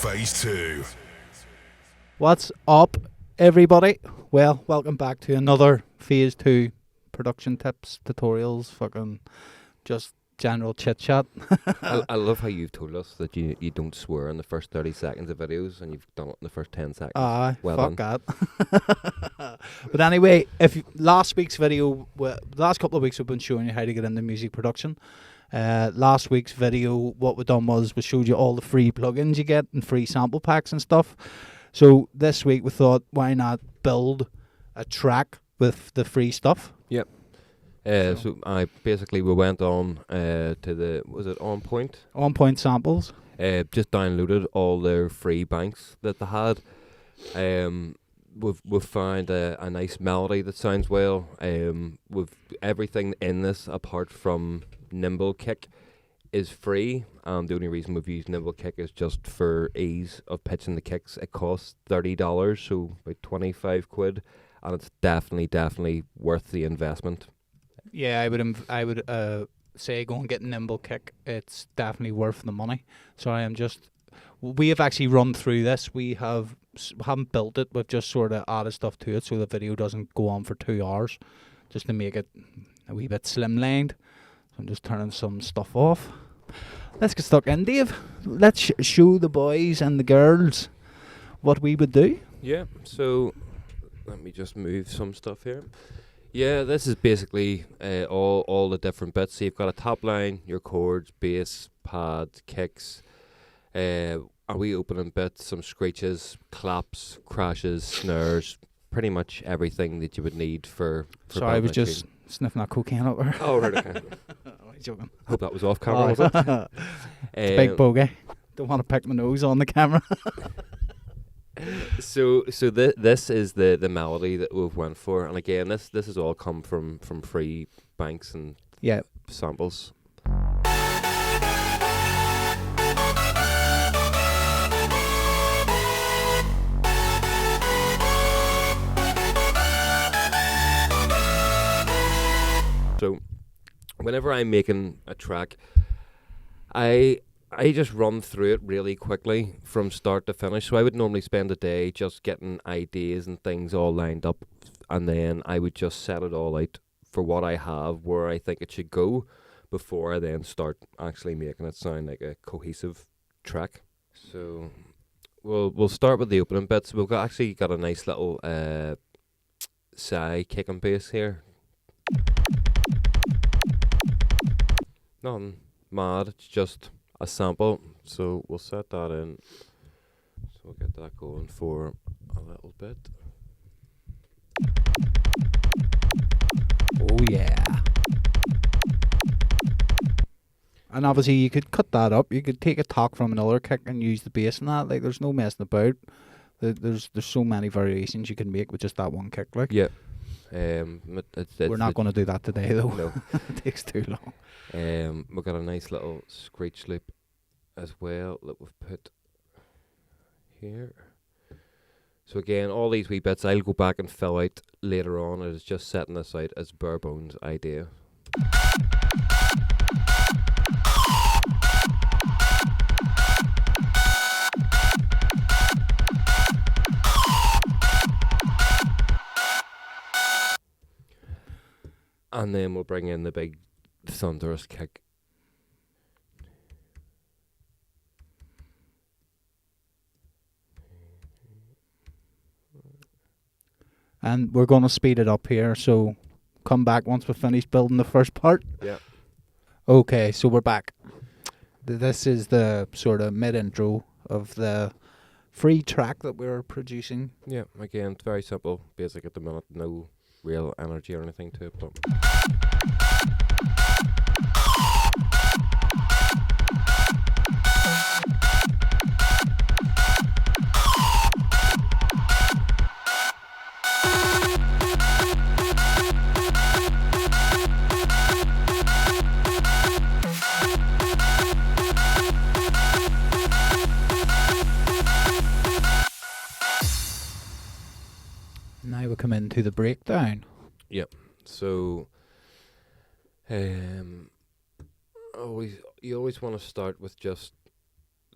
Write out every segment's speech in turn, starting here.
Faze2. What's up, everybody? Well, welcome back to another Phase 2 production tips, tutorials, fucking just general chit chat. I love how you've told us that you don't swear in the first 30 seconds of videos and you've done it in the first 10 seconds. Well fuck done. That. But anyway, last week's video, the last couple of weeks we've been showing you how to get into music production. Last week's video, what we done was we showed you all the free plugins you get and free sample packs and stuff. So this week we thought, why not build a track with the free stuff? Yep. So we went on to was it On Point? On Point Samples. Just downloaded all their free banks that they had. We've found a nice melody that sounds well. With everything in this apart from Nimble Kick is free. The only reason we've used Nimble Kick is just for ease of pitching the kicks. It costs $30, so about 25 quid, and it's definitely worth the investment. Yeah, I would say go and get Nimble Kick. It's definitely worth the money. So we have actually run through this. We haven't built it. We've just sort of added stuff to it so the video doesn't go on for 2 hours, just to make it a wee bit slimlined. So I'm just turning some stuff off. Let's get stuck in, Dave. Let's show the boys and the girls what we would do. Yeah, so let me just move some stuff here. Yeah, this is basically all the different bits. So you've got a top line, your chords, bass, pads, kicks, a wee opening bit, some screeches, claps, crashes, snares, pretty much everything that you would need for Sorry, I was just sniffing that cocaine up there. Oh, right, okay. I'm joking. Hope that was off camera, was it? It's big bogey. Don't want to pick my nose on the camera. So this is the melody that we've went for, and again, this has all come from free banks and samples. So whenever I'm making a track, I just run through it really quickly from start to finish. So I would normally spend a day just getting ideas and things all lined up, and then I would just set it all out for what I have, where I think it should go, before I then start actually making it sound like a cohesive track. So we'll start with the opening bits. We've actually got a nice little Psy kick and bass here. Nothing mad, it's just a sample, so we'll set that in. So we'll get that going for a little bit. Oh yeah. And obviously you could cut that up. You could take a talk from another kick and use the bass in that. Like, there's no messing about. There's so many variations you can make with just that one kick. Like, yeah. We're not going to do that today, though. No. It takes too long. We've got a nice little screech loop as well that we've put here. So again, all these wee bits I'll go back and fill out later on. It is just setting this out as bare bones idea. And then we'll bring in the big thunderous kick. And we're going to speed it up here, so come back once we've finished building the first part. Yeah. Okay, so we're back. This is the sort of mid-intro of the free track that we're producing. Yeah, again, it's very simple, basic at the minute, no real energy or anything to it, but Now we come into the breakdown. Yep. So, you always want to start with just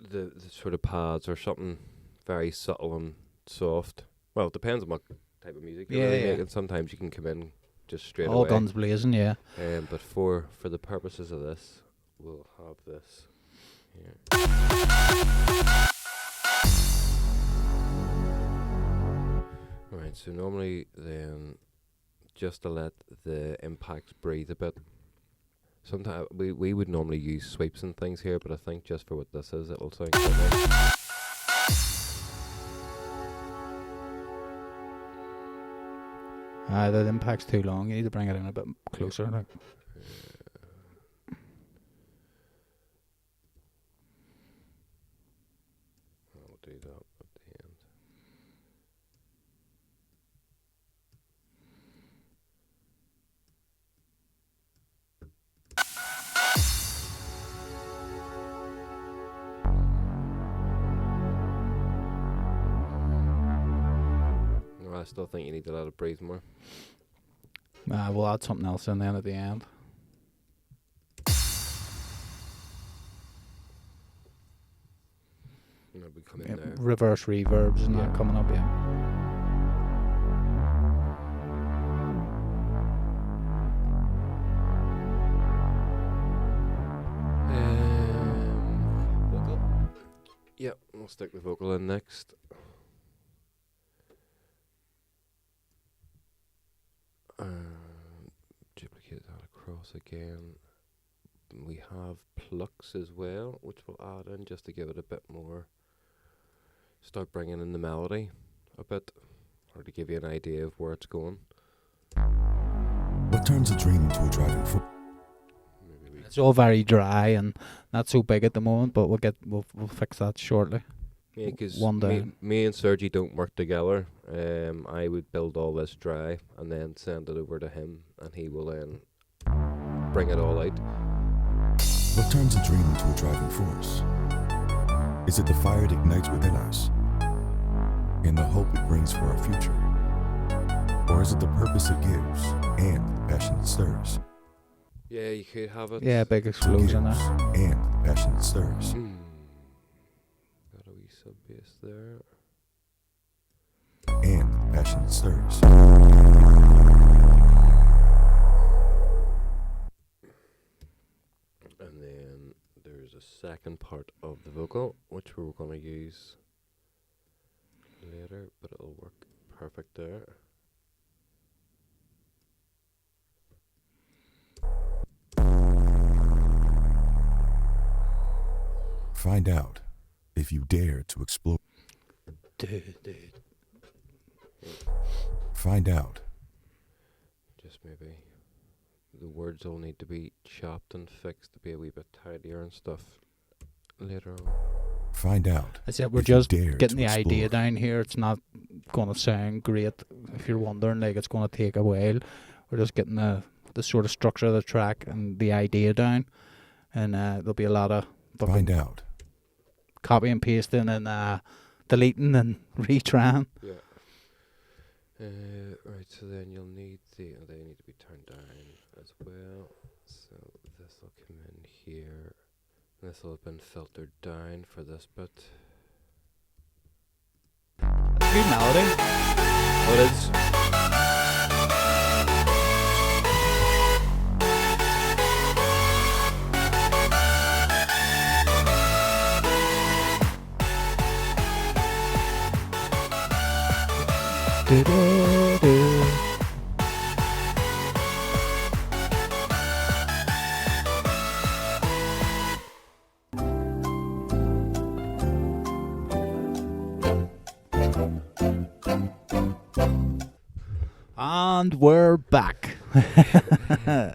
the sort of pads or something very subtle and soft. Well, it depends on what type of music you're really making. Sometimes you can come in just straight all away. guns blazing, yeah. But for the purposes of this, we'll have this here. Alright, so normally then, just to let the impacts breathe a bit, sometimes we would normally use sweeps and things here, but I think just for what this is, it'll sound quite nice. The impact's too long. You need to bring it in a bit closer. Like. I'll do that at the end. I still think you need to let it breathe more. We'll add something else in then at the end. Maybe come in there. Reverse reverbs and that coming up, yeah. Vocal. Yep, we'll stick the vocal in next. Duplicate that across again. We have plucks as well, which we'll add in just to give it a bit more. Start bringing in the melody a bit, or to give you an idea of where it's going. What turns a dream into a driving force? It's all very dry and not so big at the moment, but we'll fix that shortly. Yeah, because me and Sergi don't work together. I would build all this dry and then send it over to him, and he will then bring it all out. What turns a dream into a driving force? Is it the fire that ignites within us, and the hope it brings for our future? Or is it the purpose it gives, and the passion it stirs? Yeah, you could have it. Yeah, big explosion there. And the passion it stirs. Got a wee sub bass there. And the passion it stirs. And then there's a second part of the vocal, which we're going to use later, but it'll work perfect there. Find out if you dare to explore. Dude. Find out. Just maybe the words all need to be chopped and fixed to be a wee bit tidier and stuff later on. Find out. I said we're if you just dare getting to the idea explore. down here. It's not going to sound great. If you're wondering, like, it's going to take a while. We're just getting the sort of structure of the track and the idea down. And there'll be a lot of Find out. copy and pasting and deleting and retrying. Yeah. Right, so then you'll need they need to be turned down as well. So this will come in here. This will have been filtered down for this bit. That's a good melody. Oh, it is. Do-do-do. And we're back.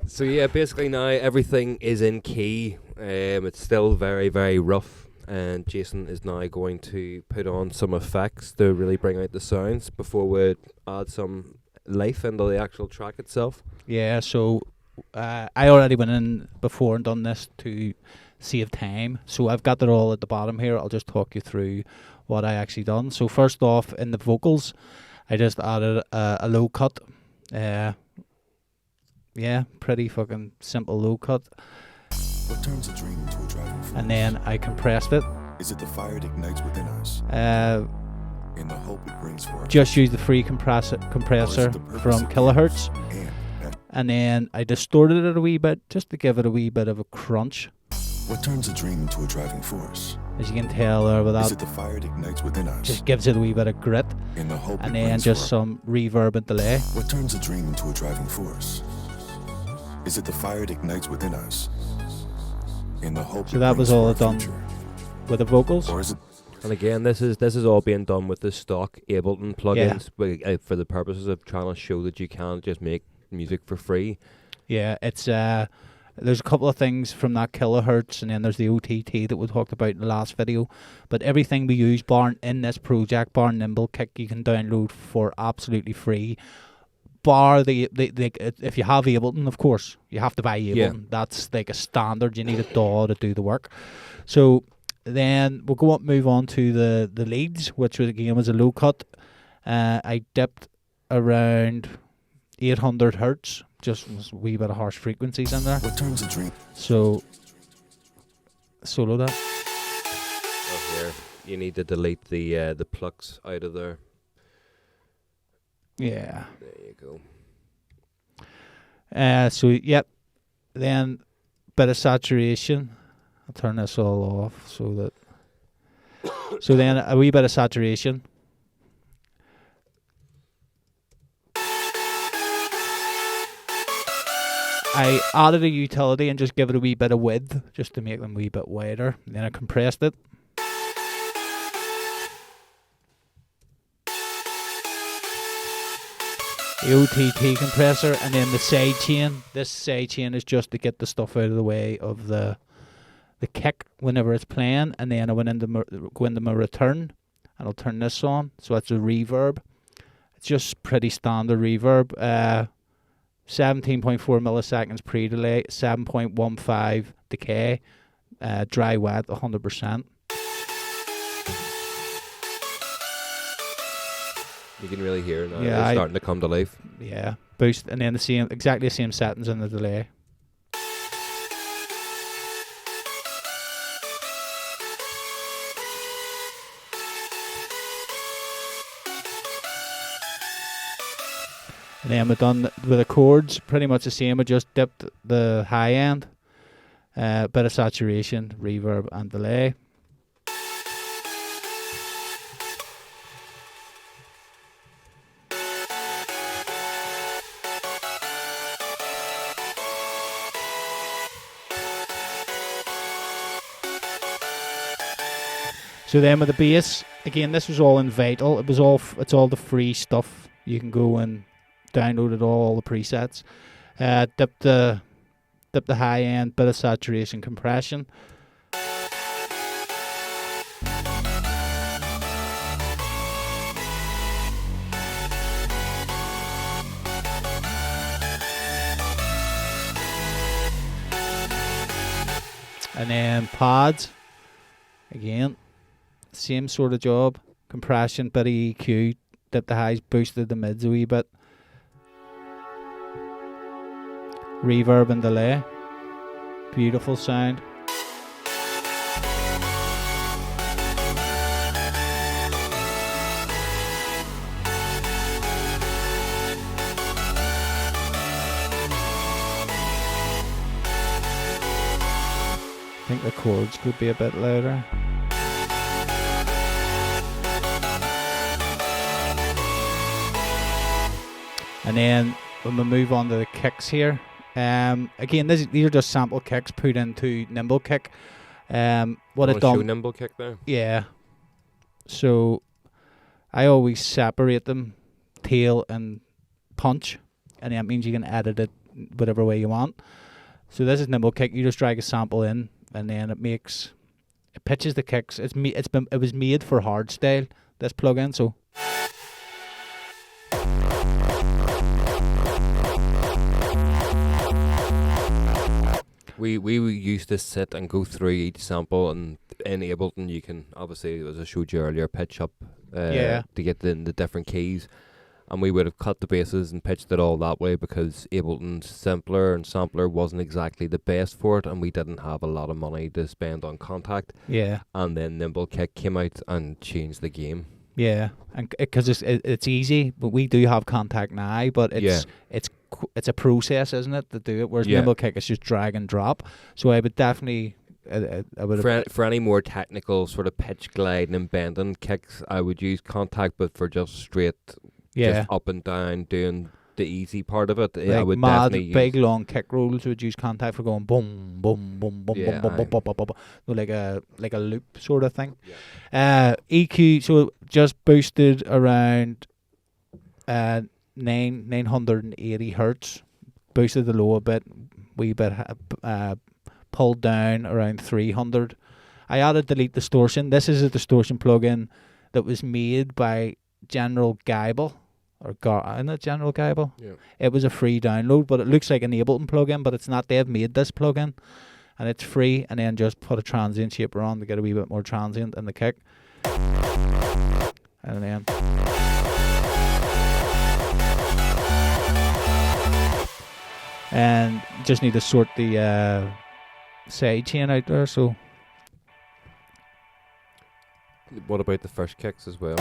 So yeah, basically now everything is in key. It's still very, very rough, and Jason is now going to put on some effects to really bring out the sounds before we add some life into the actual track itself. Yeah, so I already went in before and done this to save time. So I've got it all at the bottom here. I'll just talk you through what I actually done. So first off, in the vocals, I just added a low cut. Yeah, pretty fucking simple low cut. What turns a dream into a driving force? And then I compressed it. Is it the fire it ignites within us Uh, in the hope it brings for our just use the free compressor the from purpose of kilohertz, and and then I distorted it a wee bit just to give it a wee bit of a crunch. what turns a dream into a driving force? As you can tell there with Is that, it the fire it ignites within us just gives it a wee bit of grit, in the hope and it then brings just for some reverb and delay. what turns a dream into a driving force? Is it the fire it ignites within us in the hope So it that brings was for all our done future? with the vocals. Or is it And again, this is all being done with the stock Ableton plugins for the purposes of trying to show that you can just make music for free. Yeah, it's there's a couple of things from that kilohertz, and then there's the OTT that we talked about in the last video. But everything we use in this project, bar Nimble Kick, you can download for absolutely free. Bar the if you have Ableton, of course, you have to buy Ableton. Yeah. That's like a standard. You need a DAW to do the work. So then we'll move on to the leads, which was again was a low cut. I dipped around 800 hertz, just was a wee bit of harsh frequencies in there. what turns a dream? So solo that. Oh, here you need to delete the plucks out of there. Yeah. There you go. So yep. Then bit of saturation. I'll turn this all off so that. So then a wee bit of saturation. I added a utility and just give it a wee bit of width just to make them a wee bit wider. And then I compressed it. The OTT compressor, and then the side chain. This side chain is just to get the stuff out of the way of the kick whenever it's playing. And then I went into go into my return, and I'll turn this on. So that's a reverb. It's just pretty standard reverb. 17.4 milliseconds pre-delay, 7.15 decay, dry wet 100%. You can really hear it now. Yeah, It's starting to come to life. Yeah, boost, and then exactly the same settings in the delay. And then we're done with the chords, pretty much the same. I just dipped the high end, bit of saturation, reverb, and delay. So then with the bass, again, this was all in Vital. It's all the free stuff. You can go and download it all the presets. Dip the high end, bit of saturation, compression. And then pads, again, same sort of job. Compression, bit of EQ, dip the highs, boosted the mids a wee bit. Reverb and delay. Beautiful sound. I think the chords could be a bit louder. And then when we move on to the kicks here, again, these are just sample kicks put into Nimble Kick. What it Show done? Nimble Kick there. Yeah. So I always separate them, tail and punch, and that means you can edit it whatever way you want. So this is Nimble Kick. You just drag a sample in, and then it pitches the kicks. It was made for hardstyle, this plugin. So. We used to sit and go through each sample, and in Ableton you can obviously, as I showed you earlier, pitch up to get the different keys. and we would have cut the bases and pitched it all that way because Ableton's simpler and sampler wasn't exactly the best for it, and we didn't have a lot of money to spend on contact. Yeah. And then Nimble Kick came out and changed the game. Yeah, and because it's easy, but we do have contact now, but it's a process, isn't it, to do it? Whereas Nimble Kick is just drag and drop. So I would definitely, I would for any more technical sort of pitch gliding and bending kicks, I would use contact, but for just straight, just up and down, doing the easy part of it, I would definitely big long kick rolls would use contact for going boom, boom, boom, boom, boom, boom, boom, boom, boom, boom, boom, like a loop sort of thing. EQ, so just boosted around 980 hertz, boosted the low a bit, wee bit, pulled down around 300. I added delete distortion. This is a distortion plugin that was made by General Geibel. Isn't it General Geibel? Yeah. It was a free download, but it looks like an Ableton plugin, but it's not. They've made this plugin, and it's free, and then just put a transient shaper on to get a wee bit more transient in the kick. And then... and just need to sort the side chain out there, so... What about the first kicks as well?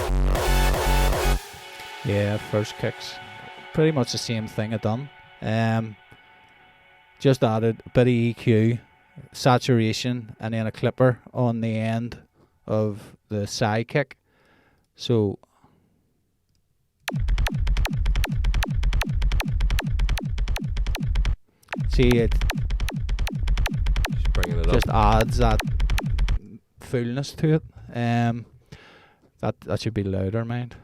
Yeah, first kicks. Pretty much the same thing I done. Just added a bit of EQ, saturation, and then a clipper on the end of the side kick. So see, it Just bringing it just up. adds that fullness to it. That should be louder, mind.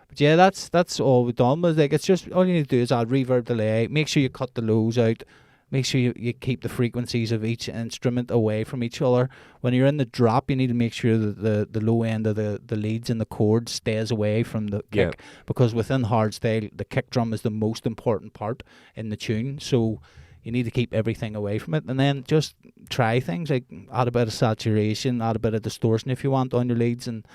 But yeah, that's all we've done. But like, it's just all you need to do is add reverb, delay. Make sure you cut the lows out. Make sure you keep the frequencies of each instrument away from each other. When you're in the drop, you need to make sure that the low end of the leads and the chords stays away from the kick. Because within hardstyle, the kick drum is the most important part in the tune. So you need to keep everything away from it. And then just try things like add a bit of saturation, add a bit of distortion if you want on your leads, and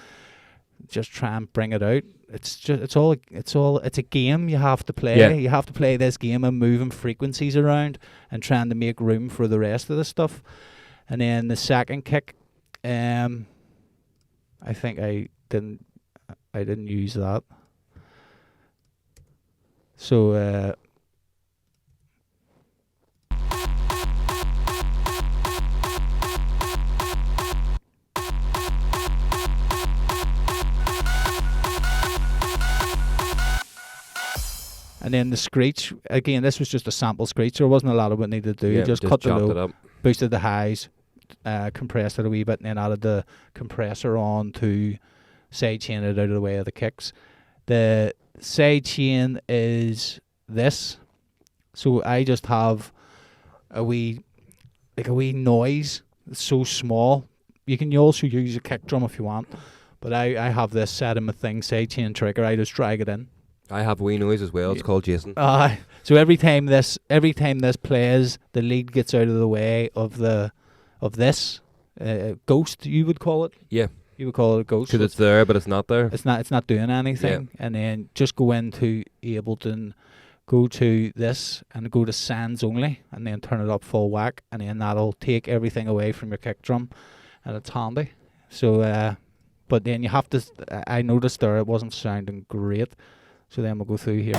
just try and bring it out. It's a game you have to play. Yeah. You have to play this game of moving frequencies around and trying to make room for the rest of the stuff. And then the second kick, I think I didn't use that. So and then the screech, again, this was just a sample screech. There wasn't a lot of what needed to do. Just cut the low, it up. boosted the highs, compressed it a wee bit, and then added the compressor on to sidechain it out of the way of the kicks. The sidechain is this. So I just have a wee noise. It's so small. You also use a kick drum if you want. But I have this set in my thing, sidechain trigger. I just drag it in. I have wee noise as well. It's called Jason. So every time this plays, the lead gets out of the way of this ghost. You would call it. Yeah. You would call it a ghost. Because it's there, but it's not there. It's not doing anything. Yeah. And then just go into Ableton, go to this, and go to Sands only, and then turn it up full whack, and then that'll take everything away from your kick drum, and it's handy. So, but then you have to. I noticed there it wasn't sounding great. So then we'll go through here.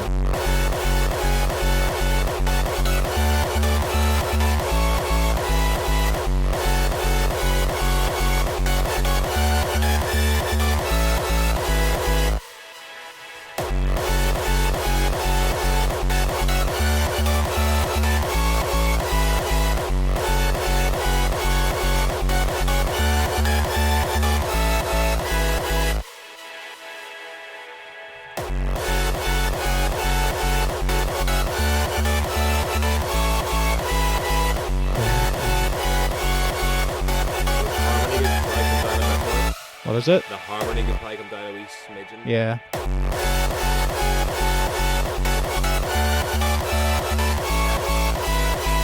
What is it? The harmony can probably come down a wee smidgen. Yeah.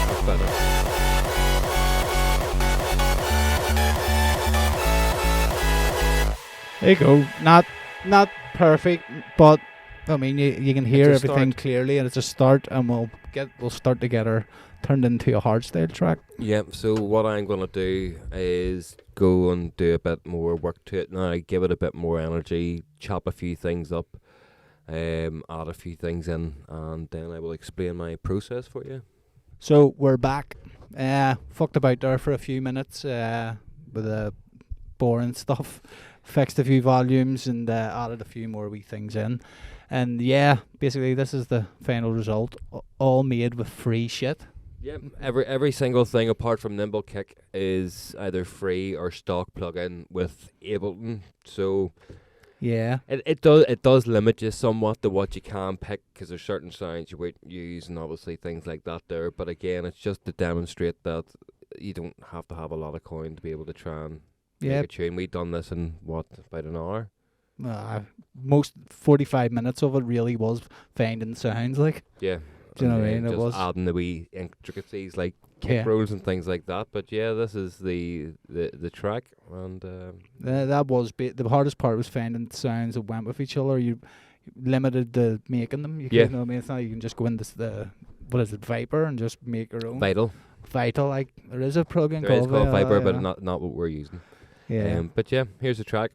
That's better. There you go. Not perfect, but I mean, you can hear a everything start. clearly, and it's a start, and we'll start to get her turned into a hardstyle track. Yep. So what I'm gonna do is go and do a bit more work to it now. Give it a bit more energy. Chop a few things up. Add a few things in, and then I will explain my process for you. So we're back. Fucked about there for a few minutes with the boring stuff. Fixed a few volumes and added a few more wee things in. And yeah, basically this is the final result. All made with free shit. Yep. Every single thing apart from Nimble Kick is either free or stock plugin with Ableton. So Yeah. it does limit you somewhat to what you can pick, because there's certain sounds you wouldn't use and obviously things like that there. But again, it's just to demonstrate that you don't have to have a lot of coin to be able to try and Yeah. make a tune. We done this in about an hour. Most 45 minutes of it really was finding sounds like. Yeah. Do you know what I and mean? It just was. adding the wee intricacies like kick Yeah. rolls and things like that. But yeah, this is the track, and That was the hardest part was finding sounds that went with each other. You limited the making them. You Yeah. couldn't, I mean, it's not you can just go into the what is it, Viper, and just make your own. Vital. Vital, like there is a plugin There is called called Viper, but yeah. not what we're using. Yeah. But yeah, here's the track.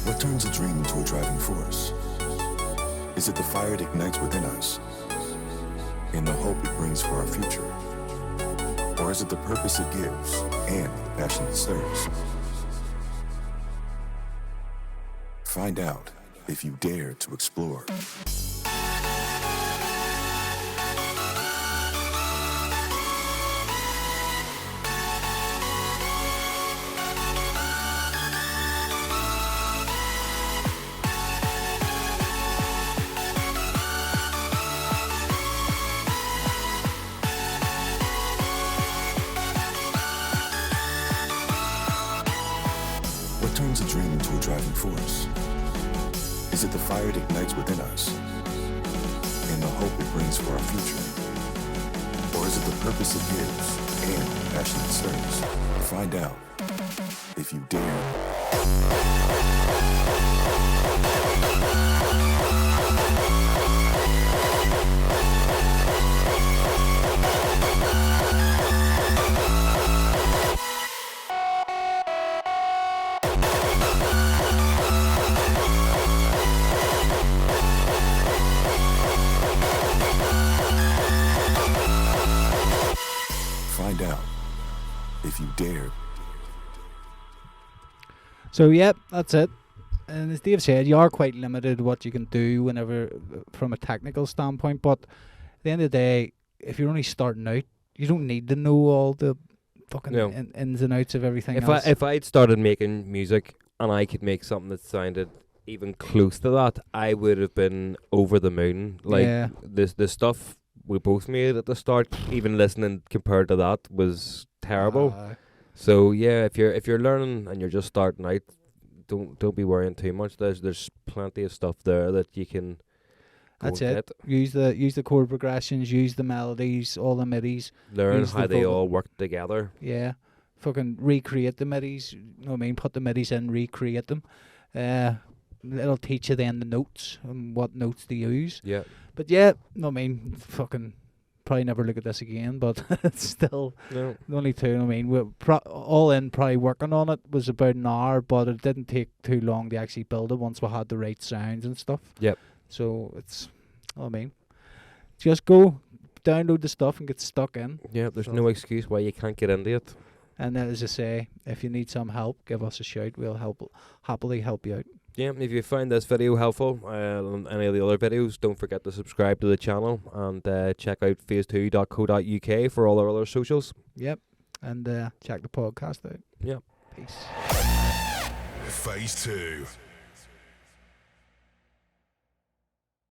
What turns a dream into a driving force? Is it the fire it ignites within us, in the hope it brings for our future? Or is it the purpose it gives and the passion it stirs? Find out if you dare to explore. What turns a dream into a driving force? Is it the fire it ignites within us, and the hope it brings for our future? Or is it the purpose it gives and the passion it stirs? Find out if you dare. Find out if you dare. So yeah, that's it. And as Dave said, you are quite limited what you can do whenever from a technical standpoint. But at the end of the day, if you're only starting out, you don't need to know all the fucking No. ins and outs of everything If else. if I'd started making music and I could make something that sounded even close to that, I would have been over the moon. Like Yeah. the stuff we both made at the start, even listening compared to that was terrible. So yeah, if you're learning and you're just starting out, don't be worrying too much. There's plenty of stuff there that you can go That's and it. Use the chord progressions, use the melodies, all the midis. learn Use the how they vocal- all work together. Yeah. Fucking recreate the midis. You know what I mean? Put the midis in, recreate them. It'll teach you then the notes and what notes to use. Yeah. But yeah, no, I mean, fucking probably never look at this again, but it's still No. the only two. I mean, we're all in probably working on it was about an hour, but it didn't take too long to actually build it once we had the right sounds and stuff. Yep. So it's, I mean, just go download the stuff and get stuck in. Yeah, there's So- no excuse why you can't get into it. And then, as I say, if you need some help, give us a shout. We'll happily help you out. Yeah, if you find this video helpful, and any of the other videos, don't forget to subscribe to the channel and check out faze2.co.uk for all our other socials. Yep. And check the podcast out. Yep. Peace. Phase 2.